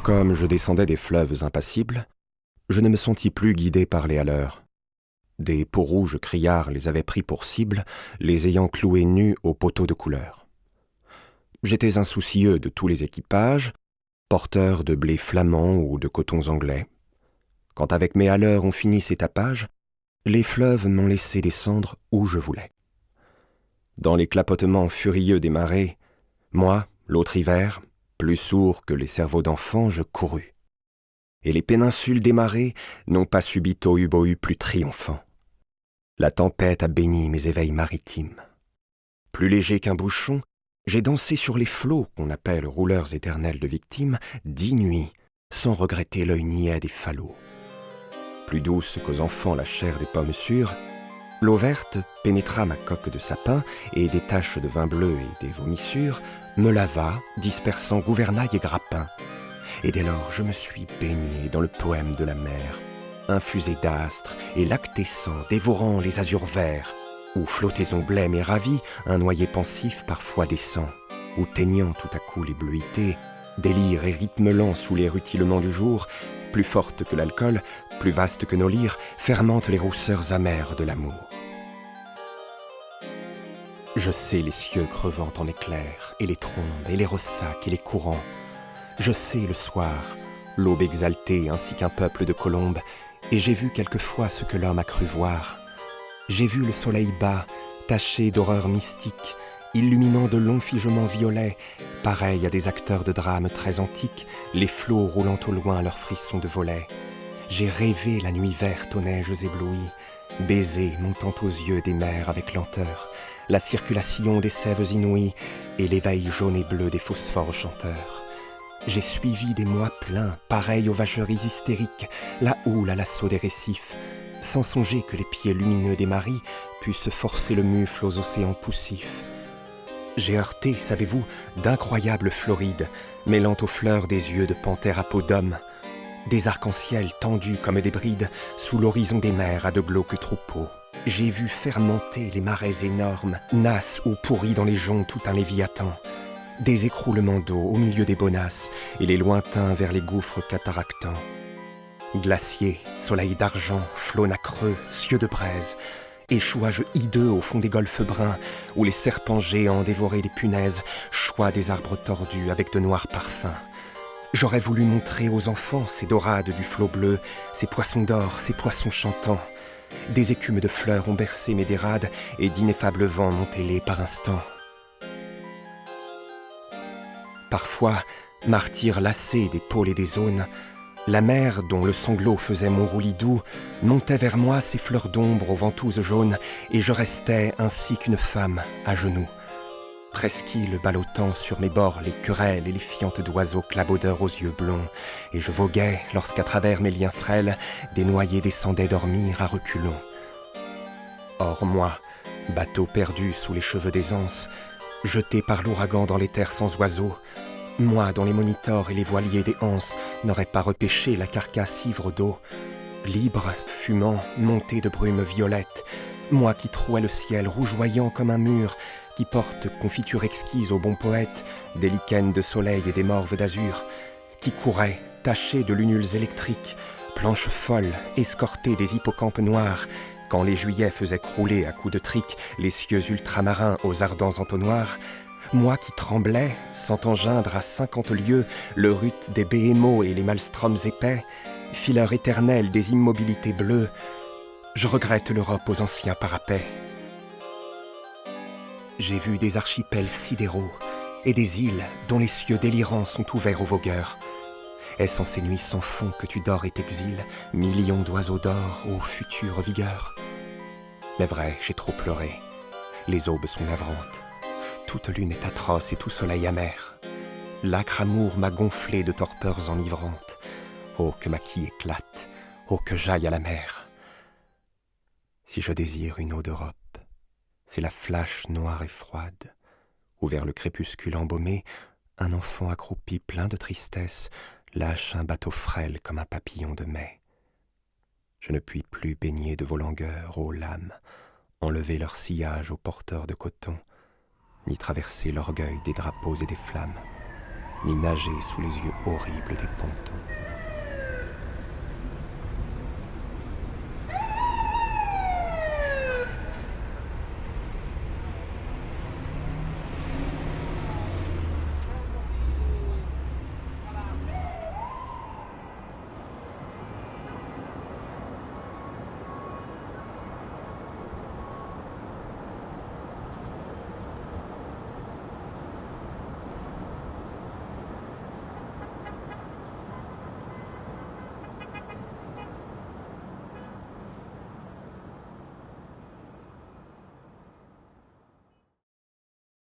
Comme je descendais des fleuves impassibles, je ne me sentis plus guidé par les haleurs. Des peaux-rouges criards les avaient pris pour cible, les ayant cloués nus aux poteaux de couleur. J'étais insoucieux de tous les équipages, porteur de blé flamand ou de cotons anglais. Quand avec mes haleurs on finit ces tapages, les fleuves m'ont laissé descendre où je voulais. Dans les clapotements furieux des marées, moi, l'autre hiver, plus sourd que les cerveaux d'enfants, je courus. Et les péninsules des marées n'ont pas subi tohu-bohu plus triomphant. La tempête a béni mes éveils maritimes. Plus léger qu'un bouchon, j'ai dansé sur les flots qu'on appelle rouleurs éternels de victimes 10 nuits, sans regretter l'œil niais des falots. Plus douce qu'aux enfants la chair des pommes sûres, l'eau verte pénétra ma coque de sapin et des taches de vin bleu et des vomissures me lava, dispersant gouvernail et grappin. Et dès lors je me suis baigné dans le poème de la mer, infusé d'astres et lactescent, dévorant les azurs verts, où flottaison blême et ravie, un noyer pensif parfois descend, où teignant tout à coup les bleuités, délire et rythme lent sous les rutilements du jour, plus forte que l'alcool, plus vaste que nos lyres, fermentent les rousseurs amères de l'amour. Je sais les cieux crevant en éclairs, et les trombes, et les ressacs, et les courants. Je sais le soir, l'aube exaltée ainsi qu'un peuple de colombes, et j'ai vu quelquefois ce que l'homme a cru voir. J'ai vu le soleil bas, taché d'horreurs mystiques, illuminant de longs figements violets, pareils à des acteurs de drames très antiques, les flots roulant au loin leurs frissons de volets. J'ai rêvé la nuit verte aux neiges éblouies, baiser montant aux yeux des mers avec lenteur, la circulation des sèves inouïes et l'éveil jaune et bleu des phosphores chanteurs. J'ai suivi des mois pleins, pareils aux vacheries hystériques, la houle à l'assaut des récifs, sans songer que les pieds lumineux des maris puissent forcer le mufle aux océans poussifs. J'ai heurté, savez-vous, d'incroyables florides, mêlant aux fleurs des yeux de panthère à peau d'homme, des arcs-en-ciel tendus comme des brides sous l'horizon des mers à de glauques troupeaux. J'ai vu fermenter les marais énormes, nasses ou pourris dans les joncs tout un léviathan, des écroulements d'eau au milieu des bonasses et les lointains vers les gouffres cataractants. Glaciers, soleil d'argent, flots nacreux, cieux de braise, échouages hideux au fond des golfes bruns où les serpents géants dévoraient des punaises, choix des arbres tordus avec de noirs parfums. J'aurais voulu montrer aux enfants ces dorades du flot bleu, ces poissons d'or, ces poissons chantants. Des écumes de fleurs ont bercé mes dérades et d'ineffables vents m'ont hélé par instants. Parfois, martyr lassé des pôles et des zones, la mer, dont le sanglot faisait mon roulis doux, montait vers moi ses fleurs d'ombre aux ventouses jaunes, et je restais ainsi qu'une femme à genoux. Presqu'île ballottant sur mes bords les querelles et les fientes d'oiseaux clabaudeurs aux yeux blonds, et je voguais lorsqu'à travers mes liens frêles, des noyés descendaient dormir à reculons. Or moi, bateau perdu sous les cheveux des anses, jeté par l'ouragan dans les terres sans oiseaux, moi dont les monitors et les voiliers des anses n'auraient pas repêché la carcasse ivre d'eau, libre, fumant, monté de brume violette, moi qui trouais le ciel rougeoyant comme un mur, qui porte confiture exquise aux bons poètes, des lichens de soleil et des morves d'azur, qui courait, taché de lunules électriques, planches folles, escortées des hippocampes noirs, quand les juillets faisaient crouler à coups de trique les cieux ultramarins aux ardents entonnoirs, moi qui tremblais, sentant geindre à 50 lieues le rut des béhémos et les maelstroms épais, fileur éternelle des immobilités bleues, je regrette l'Europe aux anciens parapets. J'ai vu des archipels sidéraux et des îles dont les cieux délirants sont ouverts aux vogueurs. Est-ce en ces nuits sans fond que tu dors et t'exiles, millions d'oiseaux d'or ô future vigueur? Mais vrai, j'ai trop pleuré, les aubes sont navrantes, toute lune est atroce et tout soleil amer. L'âcre amour m'a gonflé de torpeurs enivrantes. Oh, que ma quille éclate, oh, que j'aille à la mer. Si je désire une eau d'Europe, c'est la flache noire et froide, où vers le crépuscule embaumé, un enfant accroupi plein de tristesse lâche un bateau frêle comme un papillon de mai. Je ne puis plus baigner de vos langueurs, ô lames, enlever leur sillage aux porteurs de coton, ni traverser l'orgueil des drapeaux et des flammes. ni nager sous les yeux horribles des pontons.